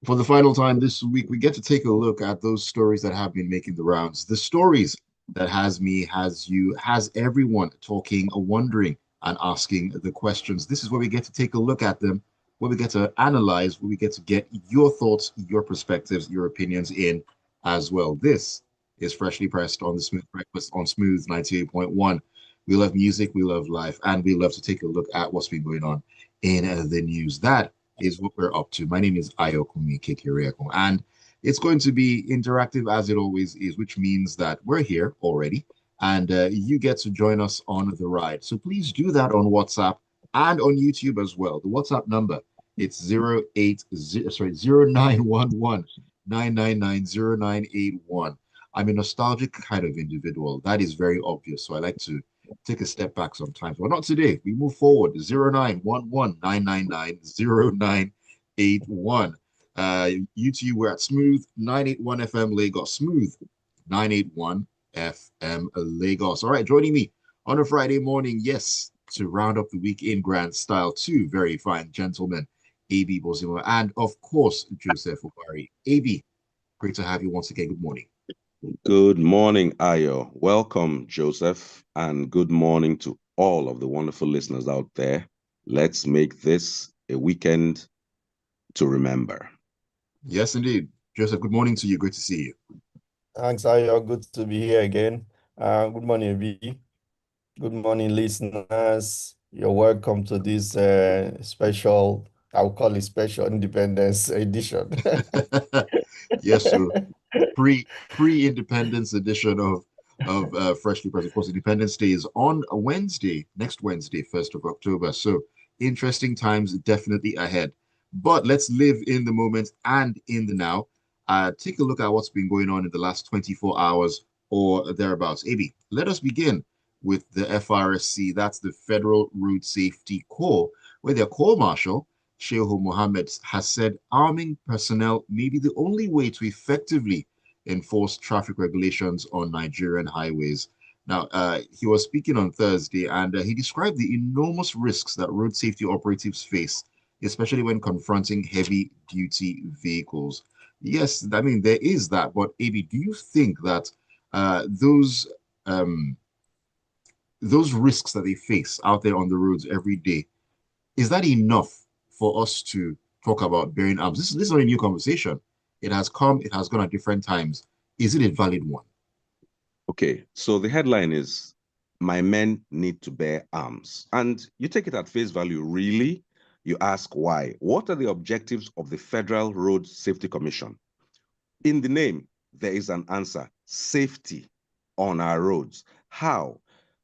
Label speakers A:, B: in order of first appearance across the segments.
A: For the final time this week, we get to take a look at those stories that have been making the rounds. The stories that has me, has you, has everyone talking, wondering, and asking the questions. This is where we get to take a look at them, where we get to analyze, where we get to get your thoughts, your perspectives, your opinions in as well. This is Freshly Pressed on the Smooth Breakfast on Smooth 98.1. We love music, we love life, and we love to take a look at what's been going on in the news. That is what we're up to. My name is Ayokunmi Kekiriako, and it's going to be interactive as it always is, which means that we're here already, and you get to join us on the ride. So please do that on WhatsApp and on YouTube as well. The WhatsApp number, it's 0911 999 0981. I'm a nostalgic kind of individual. That is very obvious. So I like to take a step back sometimes. Well, not today. We move forward. 0911 999 0981. YouTube, we're at Smooth 981 FM Lagos. Smooth 981 FM Lagos. All right, joining me on a Friday morning, yes, to round up the week in grand style, two very fine gentlemen, AB Bozimo and, of course, Joseph Obari. AB, great to have you once again. Good morning.
B: Good morning, Ayo. Welcome, Joseph, and good morning to all of the wonderful listeners out there. Let's make this a weekend to remember.
A: Yes, indeed. Joseph, good morning to you. Great to see you.
C: Thanks, Ayo. Good to be here again. Good morning, V. Good morning, listeners. You're welcome to this special, I'll call it special Independence edition.
A: Yes, so pre-independence edition of Freshly Pressed. Of course, Independence Day is on a Wednesday, next Wednesday, 1st of October. So interesting times definitely ahead. But let's live in the moment and in the now. Take a look at what's been going on in the last 24 hours or thereabouts. AB, let us begin with the FRSC. That's the Federal Road Safety Corps, where their Corps Marshall, Shehu Mohammed, has said arming personnel may be the only way to effectively enforce traffic regulations on Nigerian highways. Now, he was speaking on Thursday, and he described the enormous risks that road safety operatives face, especially when confronting heavy-duty vehicles. Yes, I mean, there is that, but AB, do you think that those risks that they face out there on the roads every day, is that enough for us to talk about bearing arms? This is not a new conversation. It has come, it has gone at different times. Is it a valid one?
B: Okay, so the headline is, "My men need to bear arms." And you take it at face value, really? You ask why. What are the objectives of the Federal Road Safety Commission? In the name, there is an answer: safety on our roads. How?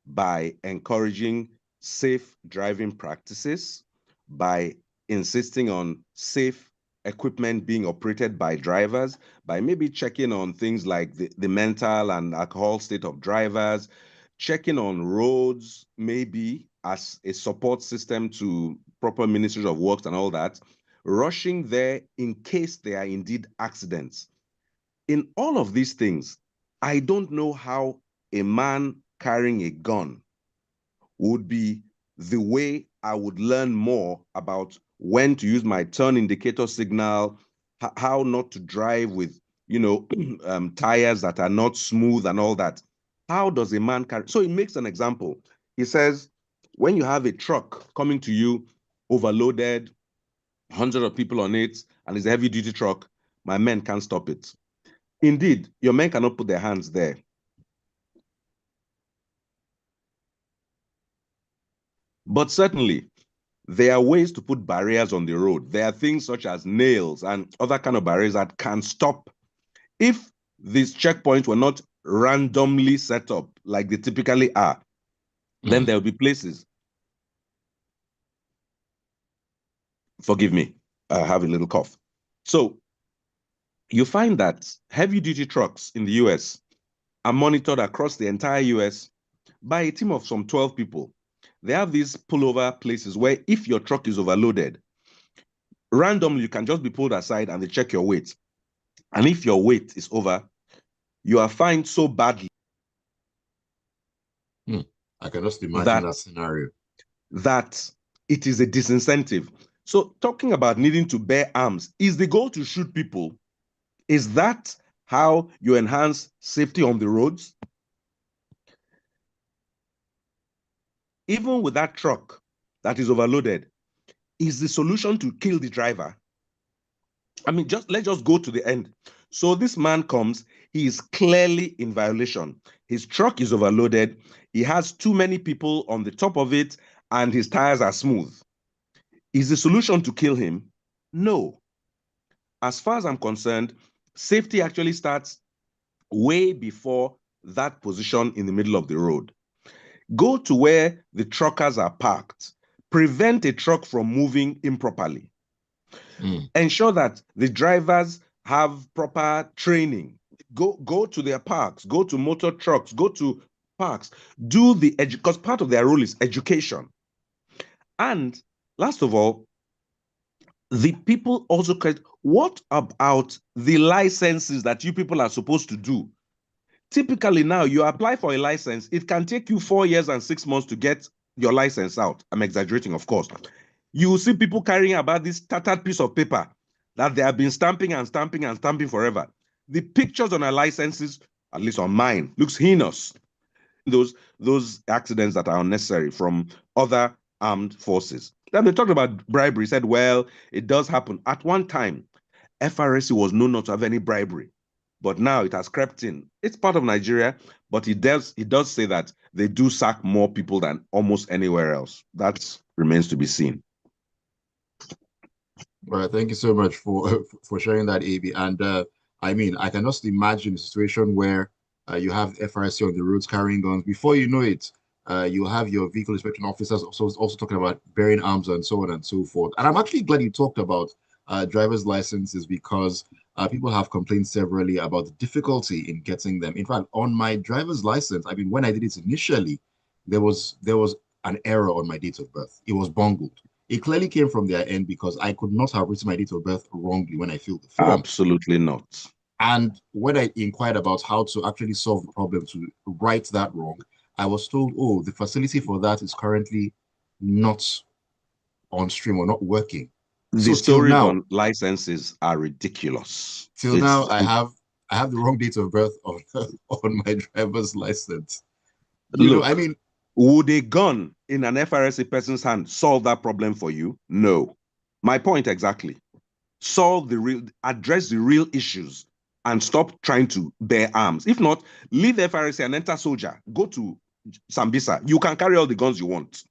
B: By encouraging safe driving practices, by insisting on safe equipment being operated by drivers, by maybe checking on things like the mental and alcohol state of drivers, checking on roads, maybe as a support system to proper ministries of works and all that, rushing there in case there are indeed accidents. In all of these things, I don't know how a man carrying a gun would be the way I would learn more about when to use my turn indicator signal, how not to drive with, tires that are not smooth and all that. How does a man carry? So he makes an example. He says, when you have a truck coming to you, overloaded, hundreds of people on it, and it's a heavy duty truck, my men can't stop it. Indeed, your men cannot put their hands there. But certainly, there are ways to put barriers on the road. There are things such as nails and other kind of barriers that can stop. If these checkpoints were not randomly set up like they typically are, then there will be places. Forgive me, I have a little cough. So you find that heavy-duty trucks in the US are monitored across the entire US by a team of some 12 people. They have these pullover places where if your truck is overloaded, randomly you can just be pulled aside and they check your weight. And if your weight is over, you are fined so badly.
A: I can just imagine that scenario.
B: That it is a disincentive. So talking about needing to bear arms, is the goal to shoot people? Is that how you enhance safety on the roads? Even with that truck that is overloaded, is the solution to kill the driver? I mean, let's just go to the end. So this man comes, he is clearly in violation. His truck is overloaded, he has too many people on the top of it, and his tires are smooth. Is the solution to kill him? No. As far as I'm concerned, safety actually starts way before that position in the middle of the road. Go to where the truckers are parked. Prevent a truck from moving improperly. Ensure that the drivers have proper training. Go to their parks, go to motor trucks, go to parks. Because part of their role is education. And last of all, the people also create, what about the licenses that you people are supposed to do? Typically now, you apply for a license, it can take you 4 years and 6 months to get your license out. I'm exaggerating, of course. You will see people carrying about this tattered piece of paper that they have been stamping and stamping and stamping forever. The pictures on our licenses, at least on mine, looks heinous. Those accidents that are unnecessary from other armed forces. Then they talked about bribery, said, well, it does happen. At one time, FRSC was known not to have any bribery, but now it has crept in. It's part of Nigeria, but it does say that they do sack more people than almost anywhere else. That remains to be seen.
A: All right, thank you so much for for sharing that, AB. And I mean, I can just imagine a situation where you have FRSC on the roads carrying guns. Before you know it, you have your vehicle inspection officers also talking about bearing arms and so on and so forth. And I'm actually glad you talked about driver's licenses because people have complained severally about the difficulty in getting them. In fact, on my driver's license, I mean, when I did it initially, there was an error on my date of birth. It was bungled. It clearly came from their end because I could not have written my date of birth wrongly when I filled the form.
B: Absolutely not.
A: And when I inquired about how to actually solve the problem to right that wrong, I was told, oh, the facility for that is currently not on stream or not working.
B: The stories on licenses are ridiculous.
A: Till now, I have the wrong date of birth on on my driver's license.
B: Look,
A: I mean,
B: would a gun in an FRSC person's hand solve that problem for you? No. My point exactly. Address the real issues and stop trying to bear arms. If not, leave FRSC and enter soldier. Go to Sambisa. You can carry all the guns you want.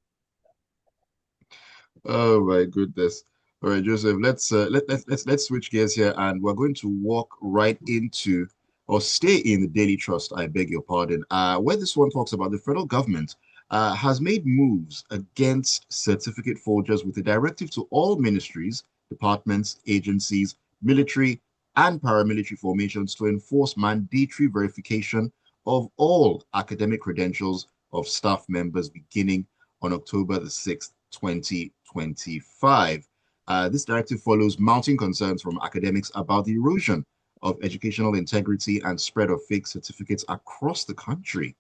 A: Oh my goodness. All right, Joseph, let's switch gears here and we're going to walk right into or stay in the Daily Trust, I beg your pardon, where this one talks about the federal government has made moves against certificate forgers with a directive to all ministries, departments, agencies, military, and paramilitary formations to enforce mandatory verification of all academic credentials of staff members beginning on October the 6th, 2025. This directive follows mounting concerns from academics about the erosion of educational integrity and spread of fake certificates across the country.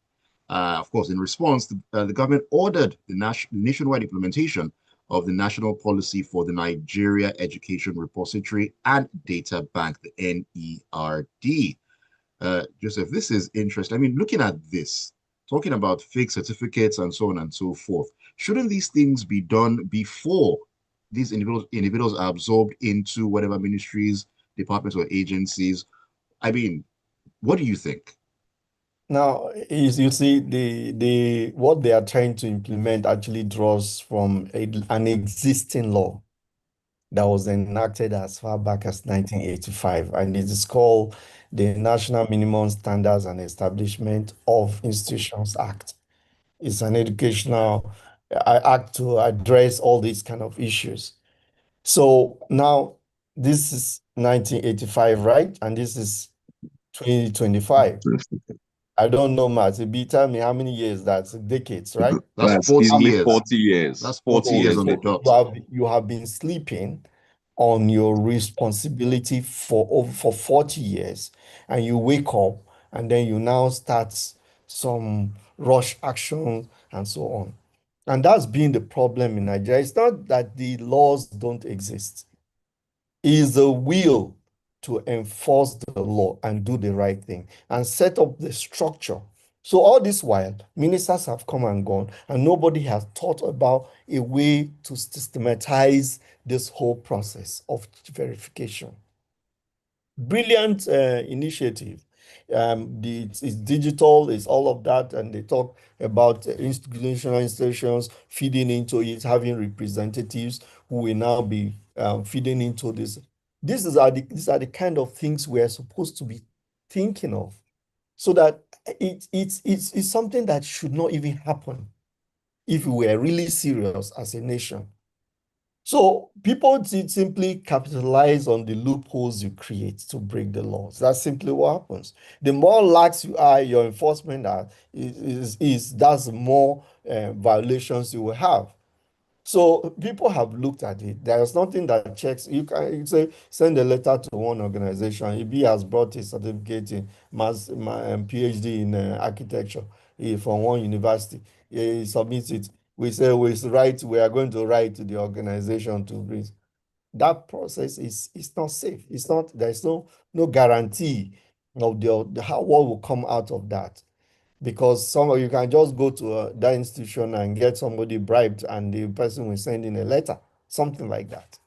A: Of course, in response, the government ordered the nationwide implementation of the National Policy for the Nigeria Education Repository and Data Bank, the NERD. Joseph, this is interesting. I mean, looking at this, talking about fake certificates and so on and so forth, shouldn't these things be done before these individuals are absorbed into whatever ministries, departments, or agencies? I mean, what do you think?
C: Now, is you see the what they are trying to implement actually draws from an existing law that was enacted as far back as 1985, and it is called the National Minimum Standards and Establishment of Institutions Act. It's an educational act to address all these kind of issues. So now this is 1985, right? And this is 2025. I don't know, Matt. Tell me how many years that's decades, right?
A: That's
B: That's
A: 40
B: easily
A: years.
B: 40 years.
A: That's 40 years on the dot.
C: You have been sleeping on your responsibility for 40 years, and you wake up and then you now start some rush action and so on. And that's been the problem in Nigeria. It's not that the laws don't exist. It is the will to enforce the law and do the right thing and set up the structure. So all this while, ministers have come and gone, and nobody has thought about a way to systematize this whole process of verification. Brilliant initiative. It's digital, it's all of that, and they talk about institutional institutions feeding into it, having representatives who will now be feeding into this. These are the kind of things we're supposed to be thinking of, so that it's something that should not even happen if we were really serious as a nation. So people simply capitalize on the loopholes you create to break the laws. That's simply what happens. The more lax you are, your enforcement that's more violations you will have. So people have looked at it. There is nothing that checks. You say send a letter to one organization. If he has brought a certificate in PhD in architecture from one university, he submits it. We say we are going to write to the organization to bring. That process is not safe. It's not. There's no guarantee of how what will come out of that, because you can just go to that institution and get somebody bribed and the person will send in a letter, something like that.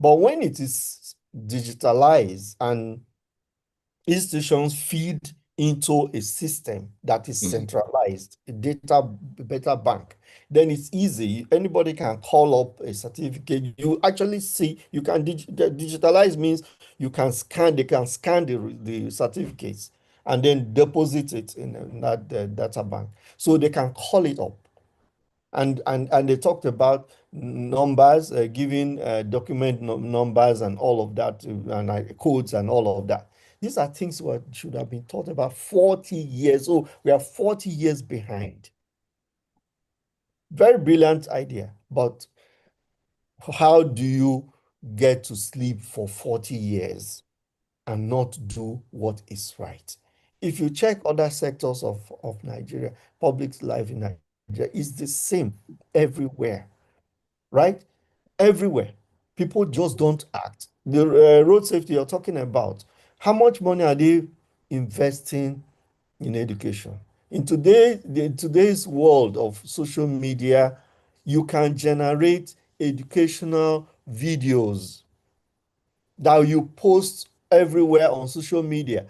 C: But when it is digitalized and institutions feed into a system that is centralized, a data bank, then it's easy. Anybody can call up a certificate. You actually see, you can digitalize means they can scan the certificates and then deposit it in that data bank. So they can call it up. And they talked about numbers, giving document numbers and all of that, and codes and all of that. These are things that should have been taught about 40 years. So we are 40 years behind. Very brilliant idea, but how do you get to sleep for 40 years and not do what is right? If you check other sectors of Nigeria, public life in Nigeria is the same everywhere, right? Everywhere. People just don't act. The road safety you're talking about, how much money are they investing in education? In today's world of social media, you can generate educational videos that you post everywhere on social media,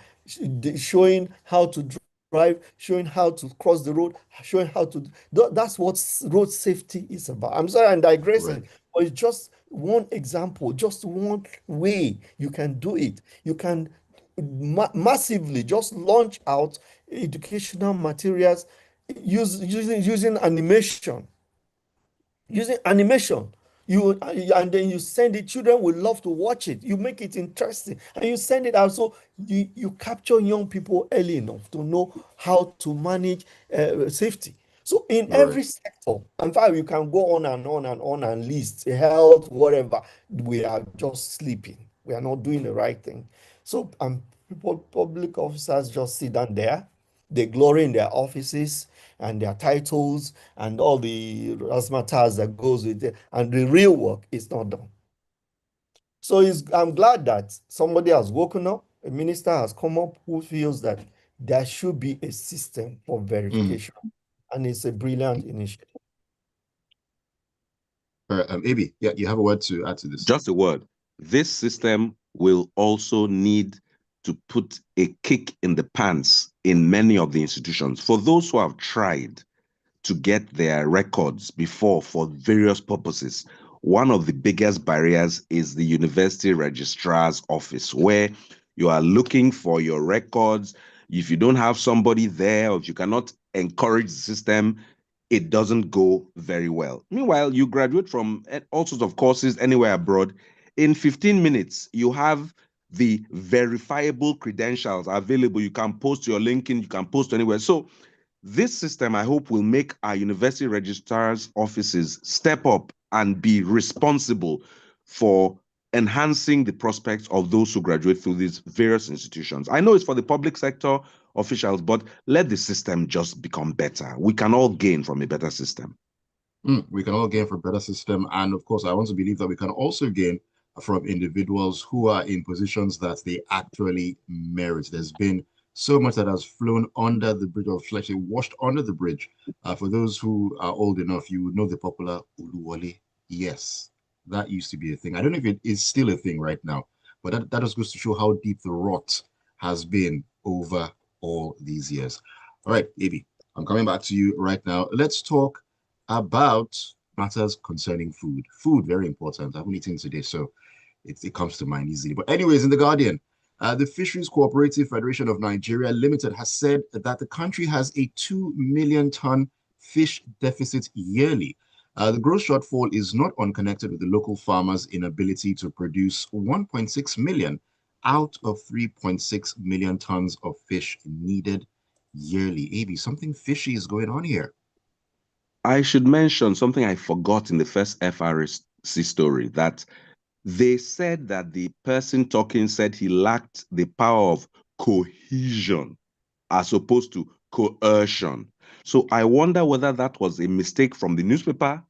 C: showing how to drive, showing how to cross the road, showing how to. That's what road safety is about. I'm sorry, I'm digressing,
A: Right.
C: but it's just one example, just one way you can do it. You can massively just launch out educational materials using animation, and then you send it. Children will love to watch it. You make it interesting and you send it out, so you capture young people early enough to know how to manage safety. So in
A: Right.
C: every sector, in fact, you can go on and on and on and list health, whatever. We are just sleeping. We are not doing the right thing. So public officers just sit down there. They glory in their offices and their titles and all the razzmatazz that goes with it, and the real work is not done. So I'm glad that somebody has woken up, a minister has come up who feels that there should be a system for verification, and it's a brilliant initiative.
A: All right, Abi, yeah, you have a word to add to this.
B: Just a word. This system will also need to put a kick in the pants in many of the institutions. For those who have tried to get their records before for various purposes, one of the biggest barriers is the university registrar's office, where you are looking for your records. If you don't have somebody there, or if you cannot encourage the system, it doesn't go very well. Meanwhile, you graduate from all sorts of courses anywhere abroad. In 15 minutes, you have the verifiable credentials available. You can post your LinkedIn, you can post anywhere. So this system, I hope, will make our university registrars' offices step up and be responsible for enhancing the prospects of those who graduate through these various institutions. I know it's for the public sector officials, but let the system just become better. We can all gain from a better system.
A: We can all gain from better system. And of course, I want to believe that we can also gain from individuals who are in positions that they actually merit. There's been so much that has flown under the bridge, or actually washed under the bridge. For those who are old enough, you would know the popular Uluwole. Yes, that used to be a thing. I don't know if it is still a thing right now, but that just goes to show how deep the rot has been over all these years. All right, Avi, I'm coming back to you right now. Let's talk about matters concerning food. Food, very important. I haven't eaten today, so it comes to mind easily. But anyways, in The Guardian, the Fisheries Cooperative Federation of Nigeria Limited has said that the country has a 2 million ton fish deficit yearly. The growth shortfall is not unconnected with the local farmers' inability to produce 1.6 million out of 3.6 million tons of fish needed yearly. AB, something fishy is going on here.
B: I should mention something I forgot in the first FRSC story, that they said that the person talking said he lacked the power of cohesion as opposed to coercion. So I wonder whether that was a mistake from the newspaper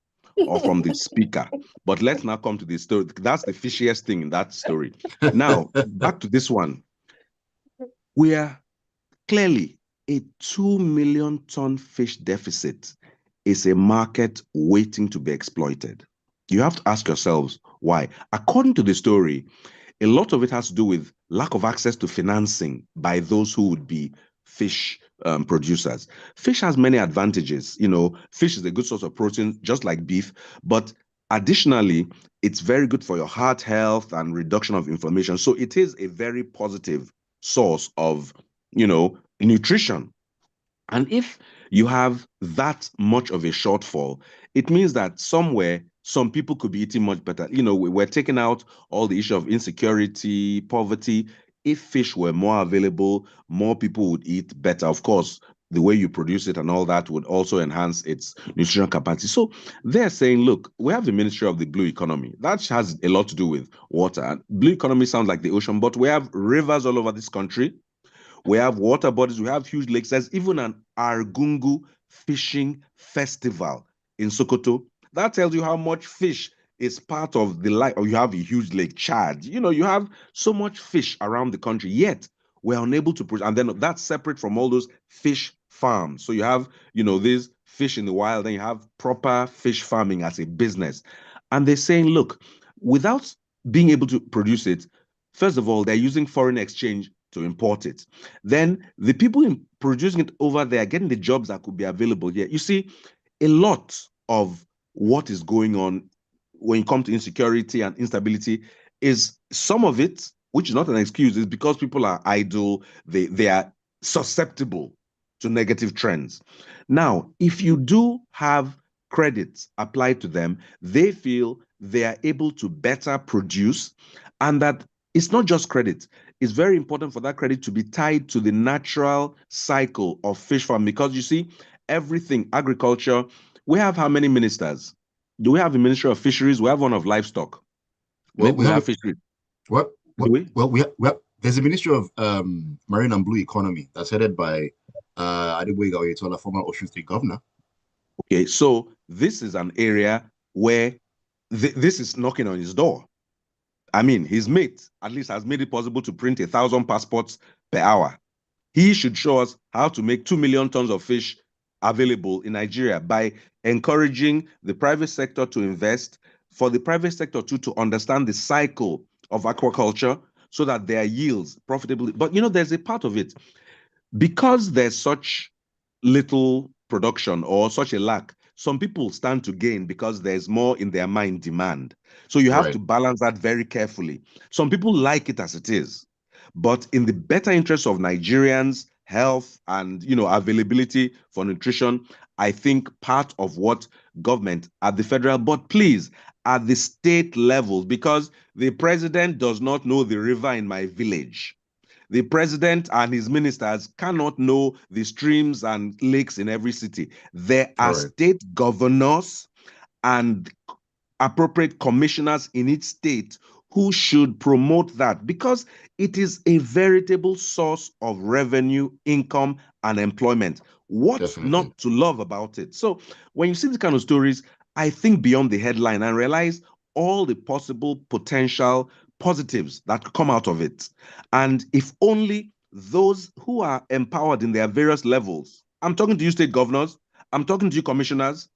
B: or from the speaker. But let's now come to the story. That's the fishiest thing in that story. Now, back to this one. We are clearly a 2 million ton fish deficit is a market waiting to be exploited. You have to ask yourselves why. According to the story, a lot of it has to do with lack of access to financing by those who would be fish producers. Fish has many advantages. You know, fish is a good source of protein, just like beef, but additionally, it's very good for your heart health and reduction of inflammation. So it is a very positive source of, nutrition. And if you have that much of a shortfall, it means that somewhere some people could be eating much better. We're taking out all the issue of insecurity, poverty. If fish were more available, more people would eat better. Of course, the way you produce it and all that would also enhance its nutritional capacity. So they're saying, look, we have the Ministry of the Blue Economy. That has a lot to do with water. Blue economy sounds like the ocean, but we have rivers all over this country. We have water bodies, we have huge lakes. There's even an Argungu fishing festival in Sokoto. That tells you how much fish is part of the life. Or you have a huge lake, Chad. You have so much fish around the country, yet we're unable to produce. And then that's separate from all those fish farms. So you have, these fish in the wild, then you have proper fish farming as a business. And they're saying, look, without being able to produce it, first of all, they're using foreign exchange to import it. Then the people producing it over there are getting the jobs that could be available here. You see, a lot of what is going on when it comes to insecurity and instability is some of it, which is not an excuse, is because people are idle, they are susceptible to negative trends. Now, if you do have credits applied to them, they feel they are able to better produce, and that it's not just credit. It's very important for that credit to be tied to the natural cycle of fish farm, because you see, everything, agriculture, we have how many ministers? Do we have a Ministry of Fisheries? We have one of livestock.
A: Well,
B: Maybe we have fisheries.
A: What?
B: Do we?
A: Well, there's a Ministry of Marine and Blue Economy that's headed by Adeboyega Oyetola, former Osun State governor.
B: Okay, so this is an area where this is knocking on his door. I mean, his mate at least has made it possible to print 1,000 passports per hour. He should show us how to make 2 million tons of fish available in Nigeria by encouraging the private sector to invest, for the private sector to understand the cycle of aquaculture so that their yields profitably. But there's a part of it, because there's such little production or such a lack, some people stand to gain because there's more in their mind demand. So you have to balance that very carefully. Some people like it as it is, but in the better interest of Nigerians' health and availability for nutrition, I think part of what government at the federal, but please at the state level, because the president does not know the river in my village. The president and his ministers cannot know the streams and lakes in every city. There are state governors and appropriate commissioners in each state who should promote that, because it is a veritable source of revenue, income, and employment. What's not to love about it? So when you see these kind of stories, I think beyond the headline and realize all the possible potential positives that could come out of it. And if only those who are empowered in their various levels, I'm talking to you, state governors, I'm talking to you, commissioners,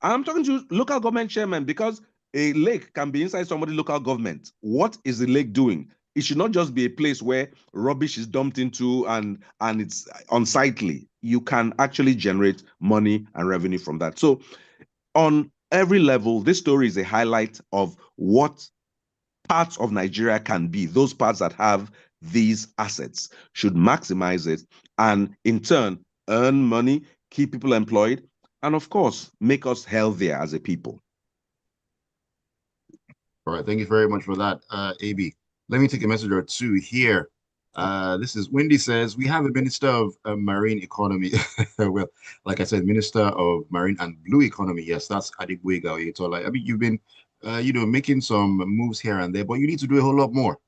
B: I'm talking to you, local government chairman, because a lake can be inside somebody's local government. What is the lake doing? It should not just be a place where rubbish is dumped into and it's unsightly. You can actually generate money and revenue from that. So on every level, this story is a highlight of what parts of Nigeria can be. Those parts that have these assets should maximize it and in turn earn money, keep people employed, and of course, make us healthier as a people.
A: All right, thank you very much for that, AB. Let me take a message or two here. This is Wendy says, we have a Minister of Marine Economy. Well, like I said, Minister of Marine and Blue Economy. Yes, that's Adigwega Oyetola. I mean, you've been, making some moves here and there, but you need to do a whole lot more.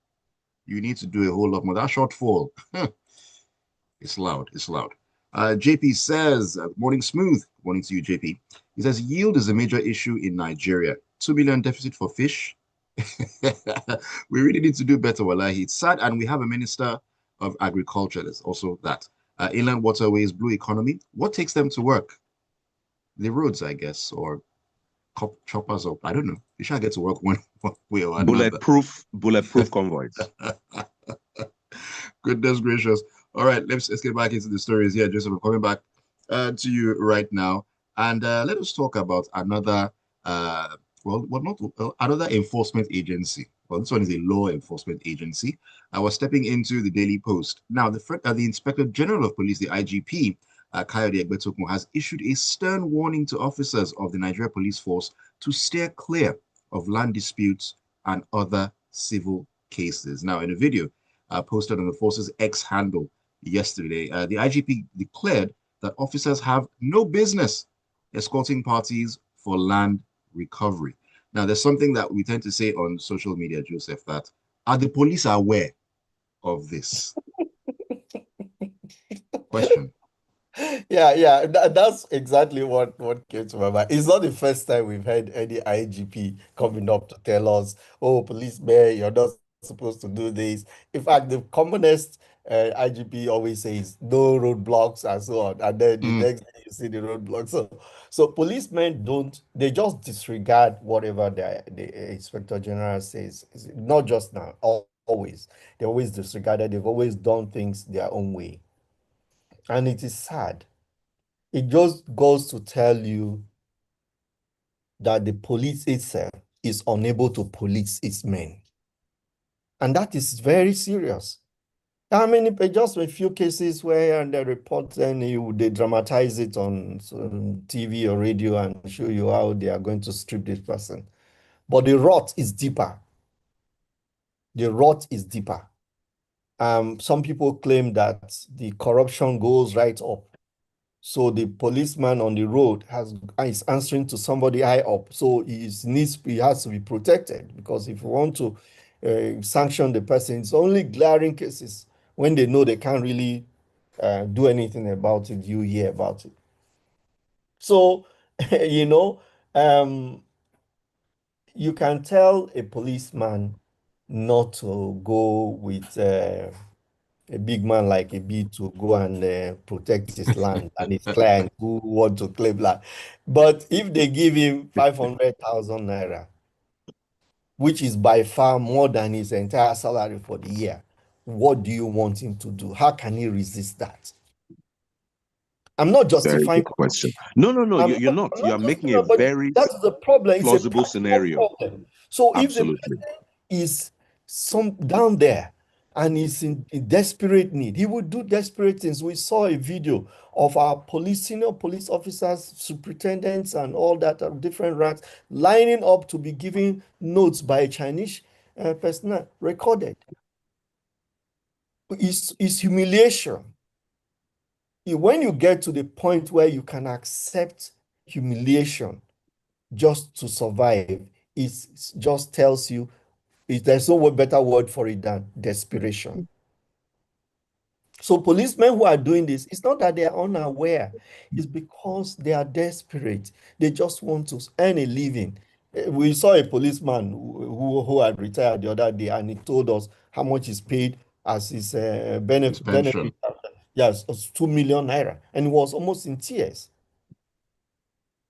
A: You need to do a whole lot more. That shortfall, it's loud. It's loud. JP says, morning smooth. Morning to you, JP. He says, yield is a major issue in Nigeria. 2 million deficit for fish. We really need to do better, Wallahi. It's sad, and we have a minister of agriculture. There's also that. Inland waterways, blue economy. What takes them to work? The roads, I guess, or choppers up. I don't know. You should get to work one way or another.
B: Bulletproof convoys.
A: Goodness gracious. All right, let's get back into the stories here. Joseph, I'm coming back to you right now. And let us talk about another not another enforcement agency. Well, this one is a law enforcement agency. I was stepping into the Daily Post. Now, the Inspector General of Police, the IGP, Kayode Egbetokun, has issued a stern warning to officers of the Nigeria Police Force to steer clear of land disputes and other civil cases. Now, in a video posted on the force's X handle yesterday, the IGP declared that officers have no business escorting parties for land recovery. Now, there's something that we tend to say on social media, Joseph, that are the police aware of this? Question.
C: Yeah, that's exactly what came to my mind. It's not the first time we've had any IGP coming up to tell us, oh, policeman, you're not supposed to do this. In fact, the commonest IGP always says no roadblocks and so on. And then the next day you see the roadblocks. So policemen they just disregard whatever the Inspector General says. It's not just now, always. They always disregarded, they've always done things their own way. And it is sad. It just goes to tell you that the police itself is unable to police its men. And that is very serious. I mean, just a few cases where they report and they dramatize it on TV or radio and show you how they are going to strip this person. But the rot is deeper. The rot is deeper. Some people claim that the corruption goes right up. So the policeman on the road is answering to somebody high up. So he has to be protected, because if you want to sanction the person, it's only glaring cases when they know they can't really do anything about it, you hear about it. So, you can tell a policeman not to go with a big man like a bee to go and protect his land and his client who want to claim land. But if they give him 500,000 naira, which is by far more than his entire salary for the year, what do you want him to do? How can he resist that? I'm not
B: Very
C: justifying
B: good question. No, you're not. You are making a
C: but
B: very
C: that's the problem. It's a
B: plausible
C: practical
B: scenario.
C: problem. So if the
B: Absolutely.
C: person is down there and is in desperate need, he would do desperate things. We saw a video of our senior police officers, superintendents, and all that of different ranks lining up to be given notes by a Chinese personnel recorded. It's humiliation. When you get to the point where you can accept humiliation just to survive, it just tells you there's no better word for it than desperation. So policemen who are doing this, it's not that they are unaware, it's because they are desperate. They just want to earn a living. We saw a policeman who had retired the other day, and he told us how much is paid as his
A: His
C: benefit.
A: pension.
C: Yes, it was 2 million naira, and he was almost in tears.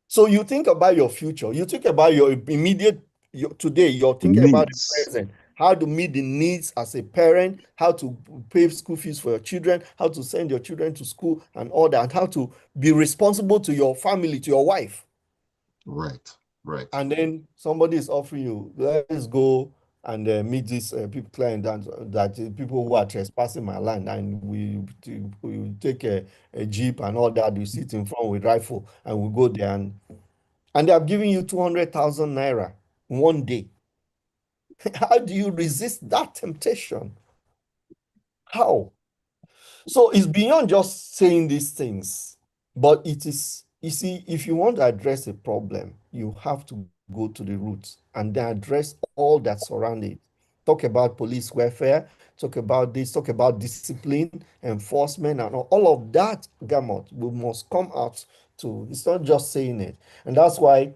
C: So you think about your future, you think about your immediate today, you're thinking about the
B: Needs.
C: present, how to meet the needs as a parent, how to pay school fees for your children, how to send your children to school and all that, and how to be responsible to your family, to your wife.
A: Right, right.
C: And then somebody is offering you, let's go and meet these people, client that people who are trespassing my land, and we take a jeep and all that. We sit in front with rifle and we go there, and they are giving you 200,000 naira one day. How do you resist that temptation? How? So it's beyond just saying these things, but it is, you see, if you want to address a problem, you have to go to the roots and then address all that surround it. Talk about police welfare, talk about this, talk about discipline, enforcement, and all of that gamut we must come out to. It's not just saying it. And that's why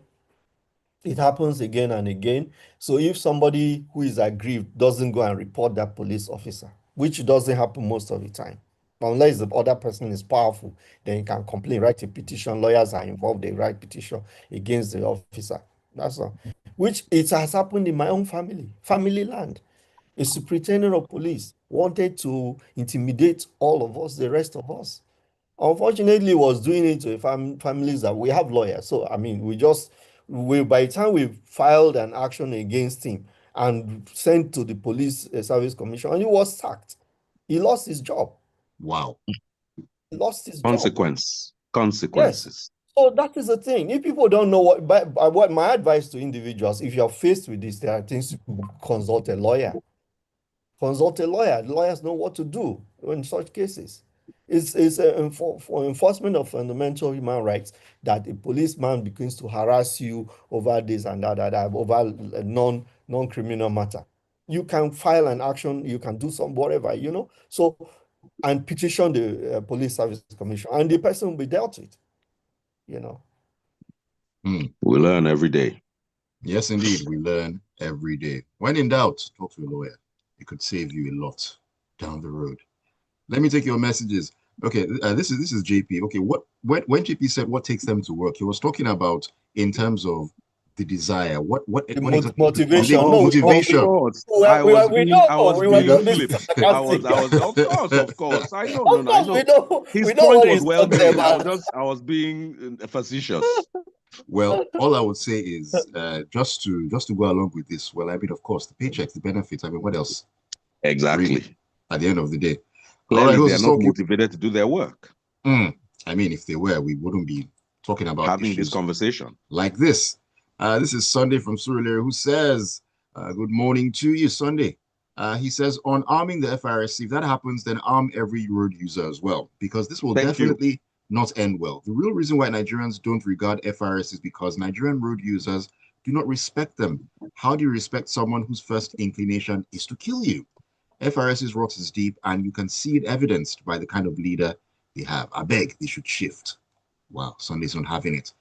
C: it happens again and again. So if somebody who is aggrieved doesn't go and report that police officer, which doesn't happen most of the time, unless the other person is powerful, then you can complain, write a petition. Lawyers are involved, they write petition against the officer. That's all. Which it has happened in my own family land. A superintendent of police wanted to intimidate all of us, the rest of us. Unfortunately, was doing it to families that we have lawyers. So I mean, we by the time we filed an action against him and sent to the police service commission, and he was sacked. He lost his job.
A: Wow.
C: He lost his job. Yes.
B: Consequences.
C: So that is the thing. If people don't know what my advice to individuals, if you're faced with this, there are things to consult a lawyer. Consult a lawyer. The lawyers know what to do in such cases. It's for enforcement of fundamental human rights that a policeman begins to harass you over this and that over a non-criminal matter. You can file an action, you can do some whatever, So, and petition the police service commission, and the person will be dealt with.
B: We learn every day.
A: Yes, indeed. We learn every day. When in doubt, talk to a lawyer. It could save you a lot down the road. Let me take your messages. Okay, this is JP. Okay, when JP said what takes them to work, he was talking about in terms of the desire. What exactly do they
C: Motivation.
A: call
C: No,
B: Of
A: motivation?
B: course.
C: we know. We were
A: being
C: just being sarcastic.
B: Of course. I know,
C: Of
B: no, I
C: course,
B: know.
C: we
B: His
C: know
B: point
C: what
B: was
C: he's
B: well
C: talking
B: made.
C: about.
B: I was being facetious.
A: Well, all I would say is just to go along with this. Well, I mean, of course, the paychecks, the benefits. I mean, what else? Really,
B: Exactly.
A: at the end of the day. All right,
B: Clearly, they
A: who's
B: are not
A: talking?
B: motivated to do their work.
A: I mean, if they were, we wouldn't be talking about
B: Having this
A: issues
B: conversation.
A: like this. This is Sunday from Surulere, who says, good morning to you, Sunday. He says, on arming the FRSC, if that happens, then arm every road user as well, because this will
B: Thank you.
A: definitely not end well. The real reason why Nigerians don't regard FRS is because Nigerian road users do not respect them. How do you respect someone whose first inclination is to kill you? FRS's rot is deep, and you can see it evidenced by the kind of leader they have. I beg they should shift. Wow, Sunday's not having it.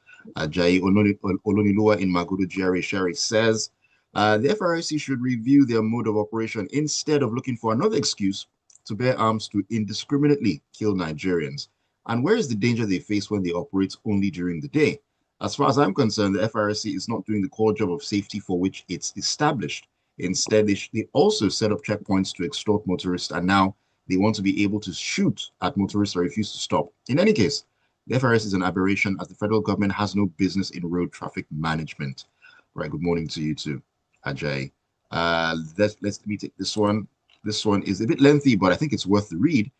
A: Jai Olonilua in Magodo Jerry Sherry says the FRSC should review their mode of operation instead of looking for another excuse to bear arms to indiscriminately kill Nigerians. And where is the danger they face when they operate only during the day? As far as I'm concerned, the FRSC is not doing the core job of safety for which it's established. Instead, they also set up checkpoints to extort motorists, and now they want to be able to shoot at motorists that refuse to stop. In any case, the FRS is an aberration as the federal government has no business in road traffic management. Right. Good morning to you too, Ajay. Let me take this one. This one is a bit lengthy, but I think it's worth the read.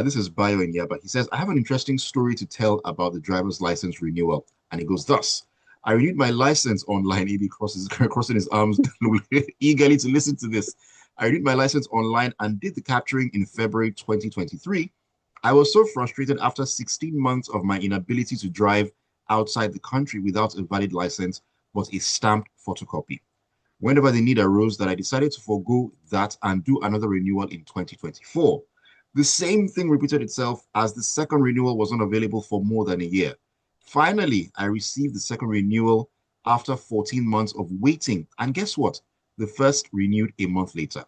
A: This is Bio in Yaba. He says, I have an interesting story to tell about the driver's license renewal. And it goes thus. I renewed my license online. AB crossing his arms eagerly to listen to this. I renewed my license online and did the capturing in February 2023. I was so frustrated after 16 months of my inability to drive outside the country without a valid license, but a stamped photocopy. Whenever the need arose, that I decided to forego that and do another renewal in 2024. The same thing repeated itself as the second renewal was unavailable for more than a year. Finally, I received the second renewal after 14 months of waiting. And guess what? The first renewed a month later.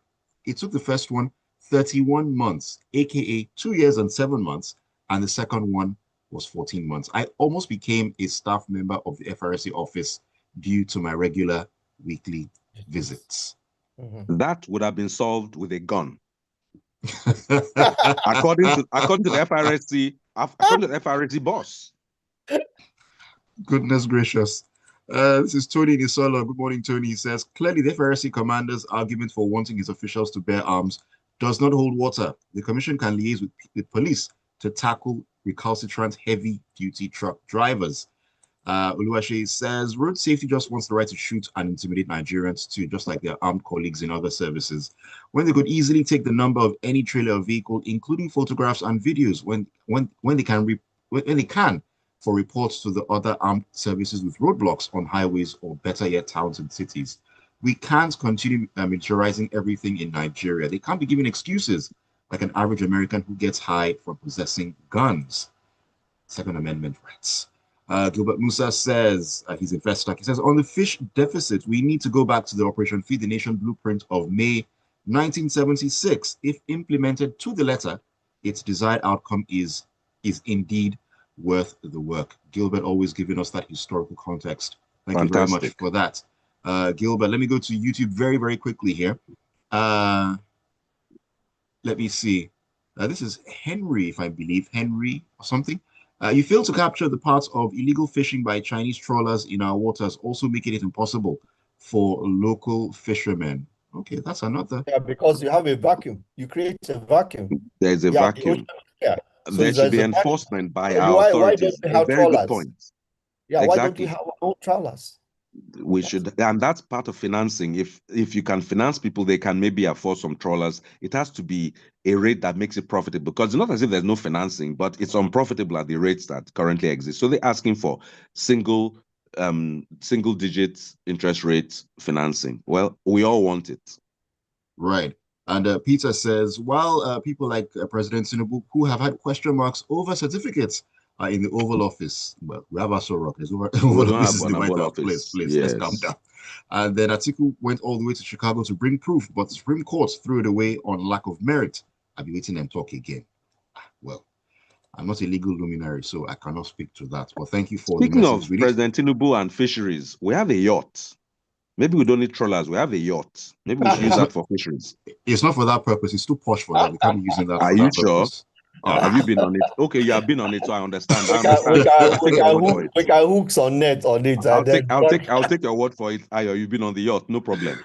A: It took the first one 31 months, aka 2 years and 7 months, and the second one was 14 months. I almost became a staff member of the FRSC office due to my regular weekly visits.
B: That would have been solved with a gun. according to the FRSC boss.
A: Goodness gracious. This is Tony Nisolo. Good morning, Tony. He says, clearly the FRSC commander's argument for wanting his officials to bear arms does not hold water. The commission can liaise with police to tackle recalcitrant heavy-duty truck drivers. Oluwaseyi says, road safety just wants the right to shoot and intimidate Nigerians too, just like their armed colleagues in other services, when they could easily take the number of any trailer or vehicle, including photographs and videos, when they can, for reports to the other armed services with roadblocks on highways or better yet towns and cities. We can't continue militarizing everything in Nigeria. They can't be given excuses like an average American who gets high from possessing guns. Second Amendment rights. Gilbert Musa says, he's in Festac, he says, on the fish deficit, we need to go back to the Operation Feed the Nation blueprint of May 1976. If implemented to the letter, its desired outcome is indeed worth the work. Gilbert always giving us that historical context. Thank you very much for that. Gilbert, let me go to YouTube very, very quickly here. Let me see. This is Henry, if I believe, Henry or something. You fail to capture the parts of illegal fishing by Chinese trawlers in our waters, also making it impossible for local fishermen. Okay, that's another.
C: Yeah, because you have a vacuum. You create a vacuum.
B: There's a vacuum.
C: Yeah. So
B: there should be enforcement by our authorities. Why don't
C: we have
B: very
C: trawlers?
B: Good point.
C: Yeah, exactly. Why don't we have our own trawlers?
B: We should, and that's part of financing. If you can finance people, they can maybe afford some trawlers. It has to be a rate that makes it profitable, because it's not as if there's no financing, but it's unprofitable at the rates that currently exist. So they're asking for single digit interest rate financing. Well, we all want it.
A: Right. And Peter says, while people like President Tinubu, who have had question marks over certificates in the Oval Office, well, we have Aso Rock. There's Oval Office is the White House. Please,
B: yes.
A: Let's calm down. And then Atiku went all the way to Chicago to bring proof, but the Supreme Court threw it away on lack of merit. I'll be waiting them talk again. Well, I'm not a legal luminary, so I cannot speak to that. Well, thank you for
B: Speaking
A: the message.
B: Of President Tinubu and fisheries, we have a yacht. Maybe we don't need trawlers. We have a yacht. Maybe we should use that for fisheries.
A: It's not for that purpose. It's too posh for that. We can't be using that
B: for that purpose. Sure? Have you been on it? Okay, you have been on it, so I understand. We
C: can hooks on net on it.
B: I'll take your word for it. Ayo, you've been on the yacht, no problem.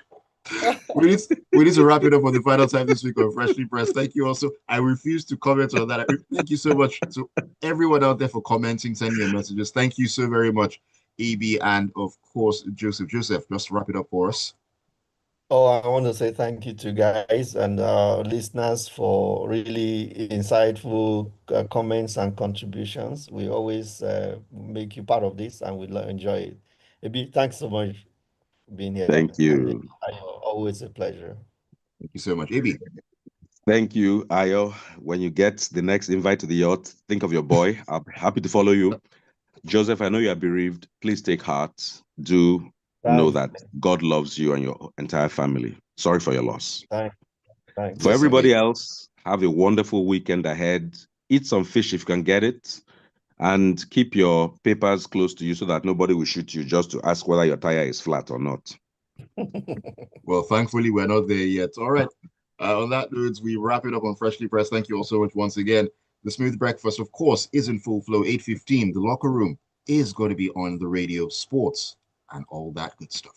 A: we need to wrap it up for the final time this week on Freshly Pressed. Thank you also. I refuse to comment on that. Thank you so much to everyone out there for commenting, sending your messages. Thank you so very much, AB, and of course, Joseph. Joseph, just wrap it up for us.
C: Oh, I want to say thank you to guys and listeners for really insightful comments and contributions. We always make you part of this, and we enjoy it. AB, thanks so much for being here.
B: Thank you.
C: Always a pleasure.
A: Thank you so much, AB.
B: Thank you, Ayo. When you get the next invite to the yacht, think of your boy. I'm happy to follow you. Joseph, I know you are bereaved. Please take heart. Know that God loves you and your entire family. Sorry for your loss.
C: Thanks.
B: For everybody else, have a wonderful weekend ahead. Eat some fish if you can get it. And keep your papers close to you so that nobody will shoot you just to ask whether your tire is flat or not.
A: Well, thankfully, we're not there yet. All right. On that note, we wrap it up on Freshly Pressed. Thank you all so much once again. The Smooth Breakfast, of course, is in full flow. 8:15. The Locker Room is going to be on the radio, sports, and all that good stuff.